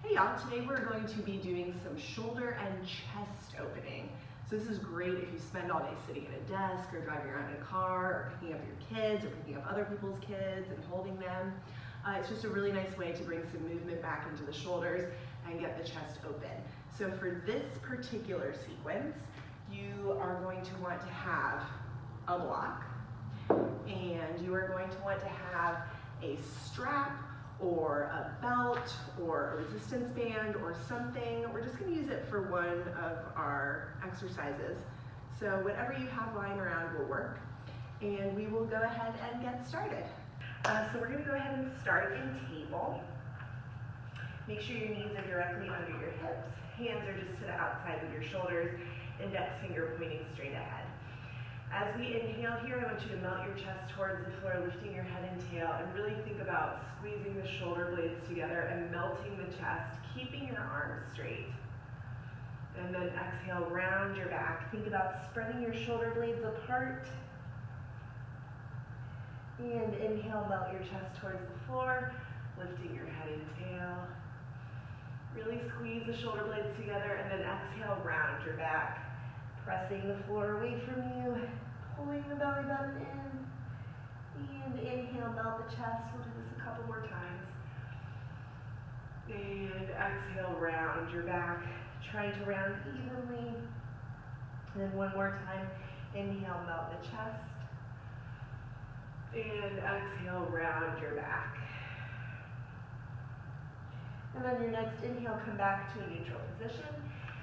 Hey y'all, today we're going to be doing some shoulder and chest opening. So this is great if you spend all day sitting at a desk or driving around in a car or picking up your kids or picking up other people's kids and holding them. It's just a really nice way to bring some movement back into the shoulders and get the chest open. So for this particular sequence, you are going to want to have a block, and you are going to want to have a strap or a belt or a resistance band or something. We're just going to use it for one of our exercises. So whatever you have lying around will work, and we will go ahead and get started. So we're going to go ahead and start in table. Make sure your knees are directly under your hips. Hands are just to the outside of your shoulders, index finger pointing straight ahead. As we inhale here, I want you to melt your chest towards the floor, lifting your head and tail, and really think about squeezing the shoulder blades together and melting the chest, keeping your arms straight. And then exhale, round your back. Think about spreading your shoulder blades apart. And inhale, melt your chest towards the floor, lifting your head and tail. Really squeeze the shoulder blades together, and then exhale, round your back. Pressing the floor away from you, pulling the belly button in, and inhale, melt the chest. We'll do this a couple more times. And exhale, round your back, trying to round evenly. And then one more time, inhale, melt the chest. And exhale, round your back. And on your next inhale, come back to a neutral position.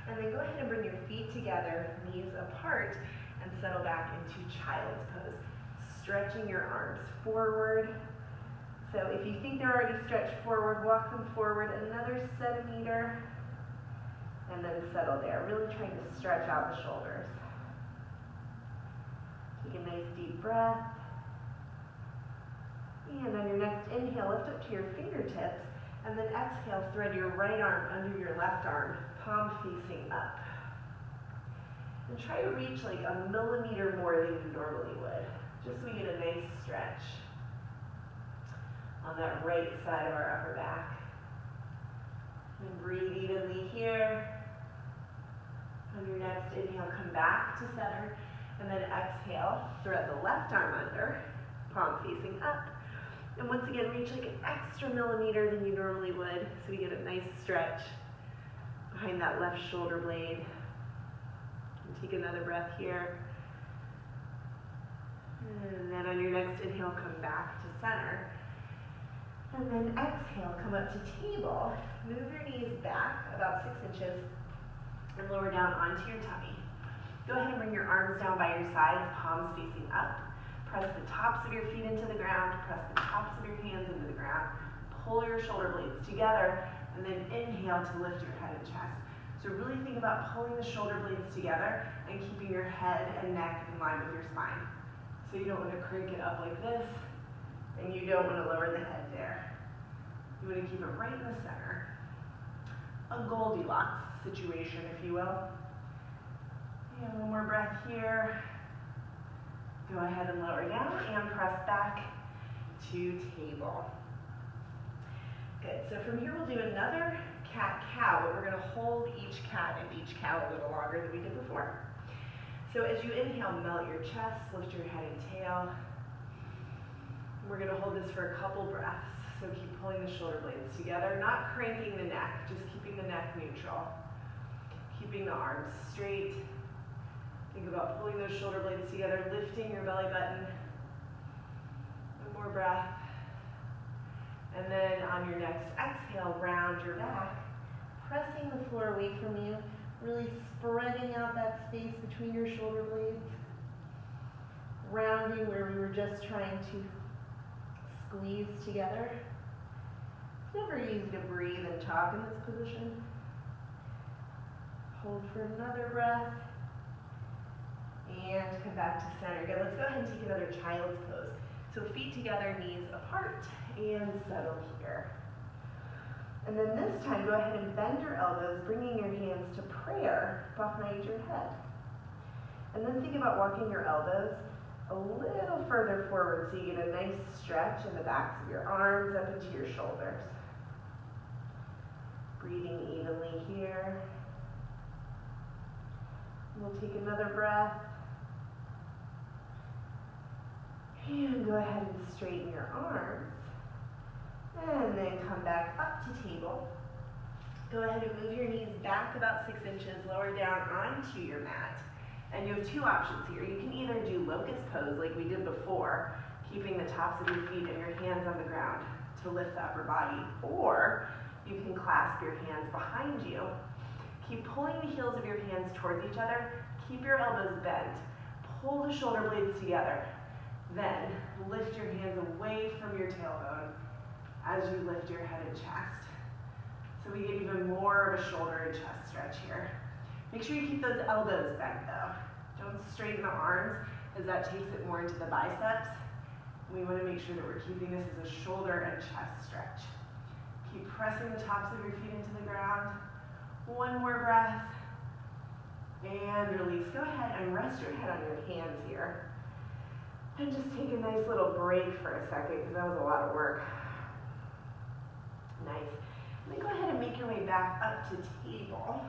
And then go ahead and bring your feet together, knees apart, and settle back into child's pose. Stretching your arms forward. So if you think they're already stretched forward, walk them forward another centimeter, and then settle there. Really trying to stretch out the shoulders. Take a nice deep breath. And on your next inhale, lift up to your fingertips, and then exhale, thread your right arm under your left arm, palm facing up. And try to reach like a millimeter more than you normally would, just so we get a nice stretch on that right side of our upper back. And breathe evenly here. On your next inhale, come back to center, and then exhale, thread the left arm under, palm facing up. And once again, reach like an extra millimeter than you normally would, so we get a nice stretch behind that left shoulder blade. And take another breath here. And then on your next inhale, come back to center. And then exhale, come up to table. Move your knees back about 6 inches and lower down onto your tummy. Go ahead and bring your arms down by your sides, palms facing up. Press the tops of your feet into the ground. Press the tops of your hands into the ground. Pull your shoulder blades together, and then inhale to lift your head and chest. So really think about pulling the shoulder blades together and keeping your head and neck in line with your spine. So you don't want to crank it up like this, and you don't want to lower the head there. You want to keep it right in the center. A Goldilocks situation, if you will. And one more breath here. Go ahead and lower down and press back to table. Good, so from here we'll do another cat-cow, but we're going to hold each cat and each cow a little longer than we did before. So as you inhale, melt your chest, lift your head and tail. We're going to hold this for a couple breaths, so keep pulling the shoulder blades together, not cranking the neck, just keeping the neck neutral. Keeping the arms straight. Think about pulling those shoulder blades together, lifting your belly button. One more breath. And then on your next exhale, round your back, pressing the floor away from you, really spreading out that space between your shoulder blades. Rounding where we were just trying to squeeze together. It's never easy to breathe and talk in this position. Hold for another breath. And come back to center. Good, let's go ahead and take another child's pose. So feet together, knees apart, and settle here. And then this time, go ahead and bend your elbows, bringing your hands to prayer behind your head. And then think about walking your elbows a little further forward so you get a nice stretch in the backs of your arms up into your shoulders. Breathe stay here. We'll take another breath. And go ahead and straighten your arms. And then come back up to table. Go ahead and move your knees back about 6 inches, lower down onto your mat. And you have two options here. You can either do locust pose like we did before, keeping the tops of your feet and your hands on the ground to lift the upper body, or you can clasp your hands behind you. Keep pulling the heels of your hands towards each other. Keep your elbows bent. Pull the shoulder blades together. Then lift your hands away from your tailbone as you lift your head and chest. So we get even more of a shoulder and chest stretch here. Make sure you keep those elbows bent though. Don't straighten the arms, as that takes it more into the biceps. We want to make sure that we're keeping this as a shoulder and chest stretch. Keep pressing the tops of your feet into the ground. One more breath. And release. Go ahead and rest your head on your hands here. And just take a nice little break for a second, because that was a lot of work. Nice. And then go ahead and make your way back up to table.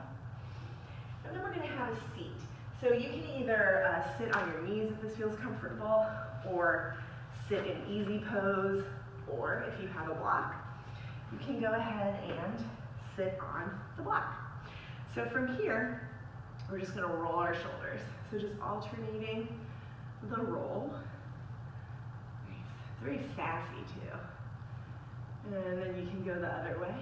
And then we're going to have a seat. So you can either sit on your knees if this feels comfortable, or sit in easy pose, or if you have a block, you can go ahead and sit on the block. So from here, we're just going to roll our shoulders. So just alternating the roll. Nice. It's very sassy too. And then you can go the other way.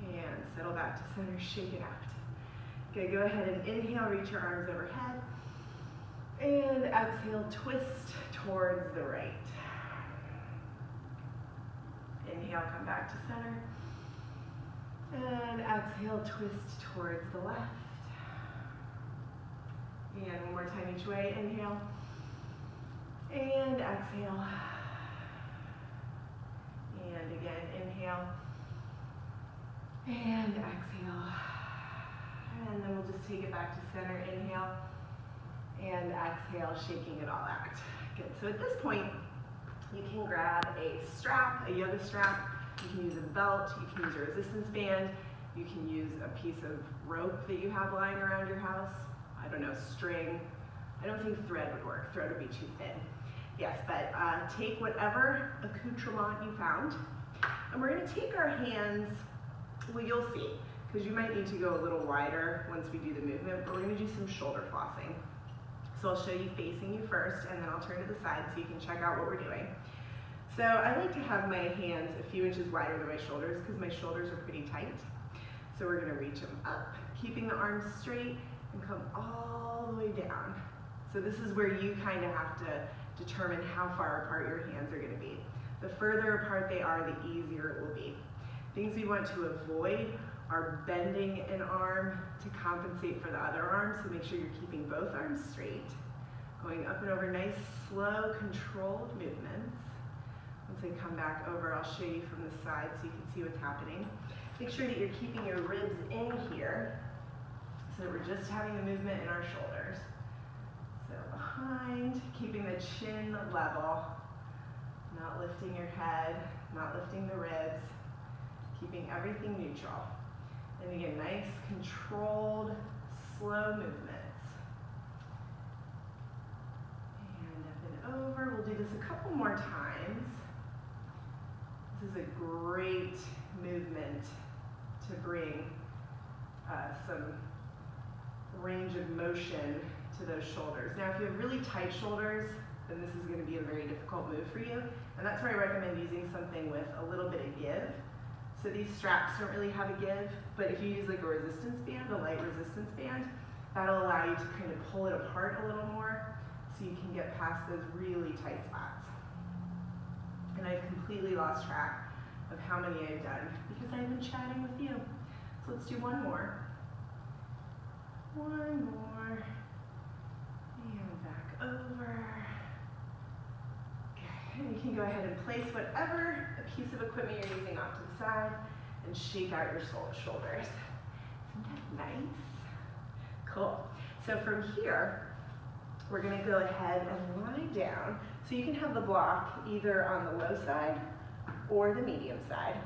And settle back to center, shake it out. Okay, go ahead and inhale, reach your arms overhead. And exhale, twist towards the right. Inhale, come back to center. And exhale, twist towards the left. And one more time each way, inhale. And exhale. And again, inhale. And exhale. And then we'll just take it back to center, inhale. And exhale, shaking it all out. Good, so at this point, you can grab a strap, a yoga strap. You can use a belt, you can use a resistance band. You can use a piece of rope that you have lying around your house. I don't know, string. I don't think thread would work. Thread would be too thin. Yes, but take whatever accoutrement you found. And we're gonna take our hands, well, you'll see, because you might need to go a little wider once we do the movement, but we're gonna do some shoulder flossing. So I'll show you facing you first, and then I'll turn to the side so you can check out what we're doing. So I like to have my hands a few inches wider than my shoulders, because my shoulders are pretty tight. So we're gonna reach them up, keeping the arms straight, and come all the way down. So this is where you kind of have to determine how far apart your hands are gonna be. The further apart they are, the easier it will be. Things we want to avoid are bending an arm to compensate for the other arm, so make sure you're keeping both arms straight. Going up and over, nice, slow, controlled movements. Once I come back over, I'll show you from the side so you can see what's happening. Make sure that you're keeping your ribs in here, so that we're just having the movement in our shoulders. So behind, keeping the chin level, not lifting your head, not lifting the ribs, keeping everything neutral. And again, nice, controlled, slow movements. And up and over. We'll do this a couple more times. This is a great movement to bring some range of motion to those shoulders. Now, if you have really tight shoulders, then this is going to be a very difficult move for you. And that's where I recommend using something with a little bit of give. So these straps don't really have a give, but if you use like a resistance band, a light resistance band, that'll allow you to kind of pull it apart a little more so you can get past those really tight spots. And I've completely lost track of how many I've done because I've been chatting with you. So let's do one more. One more. And back over. And you can go ahead and place whatever piece of equipment you're using off to the side and shake out your shoulders. Isn't that nice? Cool. So from here, we're going to go ahead and lie down. So you can have the block either on the low side or the medium side.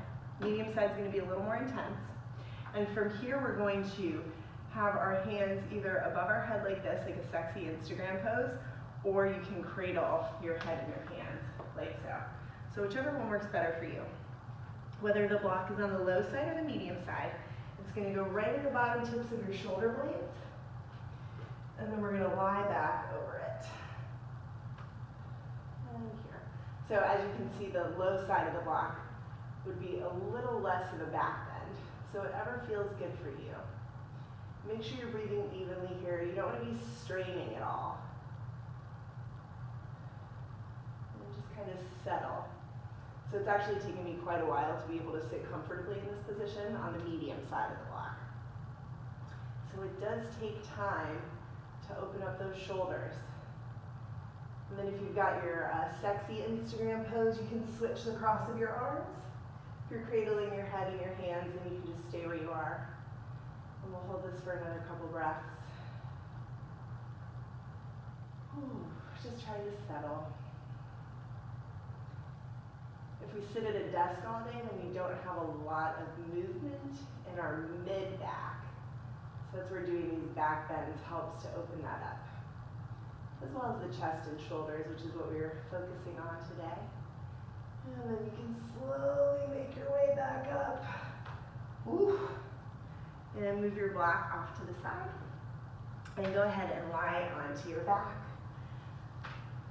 Medium side is going to be a little more intense. And from here, we're going to have our hands either above our head like this, like a sexy Instagram pose, or you can cradle your head in your hands, like so. So whichever one works better for you. Whether the block is on the low side or the medium side, it's going to go right at the bottom tips of your shoulder blades, and then we're going to lie back over it. And here. So as you can see, the low side of the block would be a little less of a back bend. So whatever feels good for you. Make sure you're breathing evenly here. You don't want to be straining at all. And just kind of settle. So it's actually taken me quite a while to be able to sit comfortably in this position on the medium side of the block. So it does take time to open up those shoulders. And then if you've got your sexy Instagram pose, you can switch the cross of your arms. If you're cradling your head in your hands, then you can just stay where you are. And we'll hold this for another couple breaths. Just trying to settle. If we sit at a desk all day, then we don't have a lot of movement in our mid-back. So that's where doing these back bends helps to open that up. As well as the chest and shoulders, which is what we were focusing on today. And then you can slowly make your way back up. Woo. And move your block off to the side. And go ahead and lie onto your back.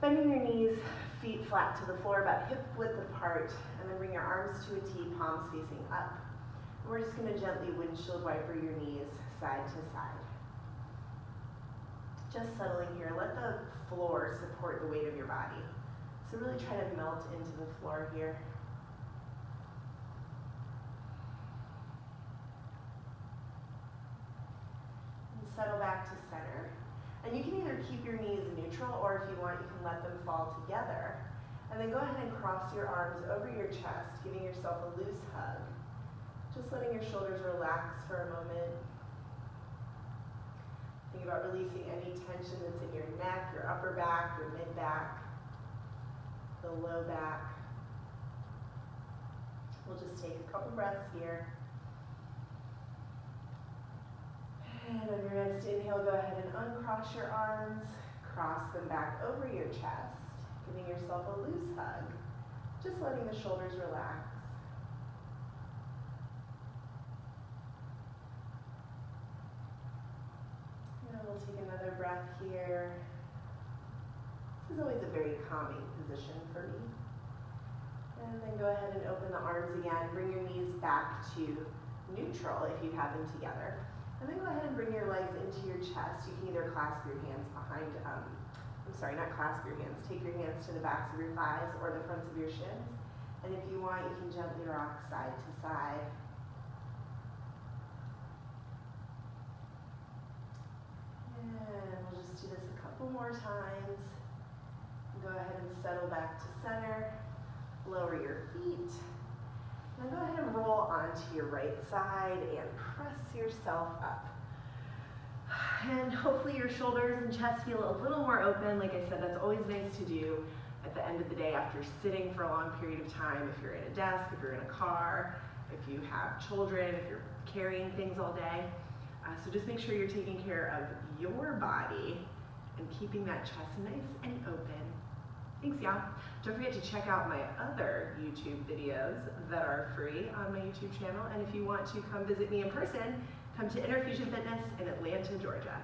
Bending your knees, feet flat to the floor, about hip width apart. And then bring your arms to a T, palms facing up. And we're just going to gently windshield wiper your knees side to side. Just settling here. Let the floor support the weight of your body. So really try to melt into the floor here. And settle back to center. And you can either keep your knees neutral, or if you want, you can let them fall together. And then go ahead and cross your arms over your chest, giving yourself a loose hug. Just letting your shoulders relax for a moment. Think about releasing any tension that's in your neck, your upper back, your mid-back, the low back. We'll just take a couple breaths here. And on your next inhale, go ahead and uncross your arms, cross them back over your chest, giving yourself a loose hug, just letting the shoulders relax. And we'll take another breath here. This is always a very calming position for me. And then go ahead and open the arms again. Bring your knees back to neutral if you have them together. And then go ahead and bring your legs into your chest. You can either clasp your hands behind, not clasp your hands. Take your hands to the backs of your thighs or the fronts of your shins. And if you want, you can gently rock side to side. And we'll just do this a couple more times. Go ahead and settle back to center. Lower your feet. Now go ahead and roll onto your right side and press yourself up. And hopefully your shoulders and chest feel a little more open. Like I said, that's always nice to do at the end of the day after sitting for a long period of time. If you're in a desk, if you're in a car, if you have children, if you're carrying things all day. So just make sure you're taking care of your body and keeping that chest nice and open. Thanks, y'all. Don't forget to check out my other YouTube videos that are free on my YouTube channel. And if you want to come visit me in person, come to Interfusion Fitness in Atlanta, Georgia.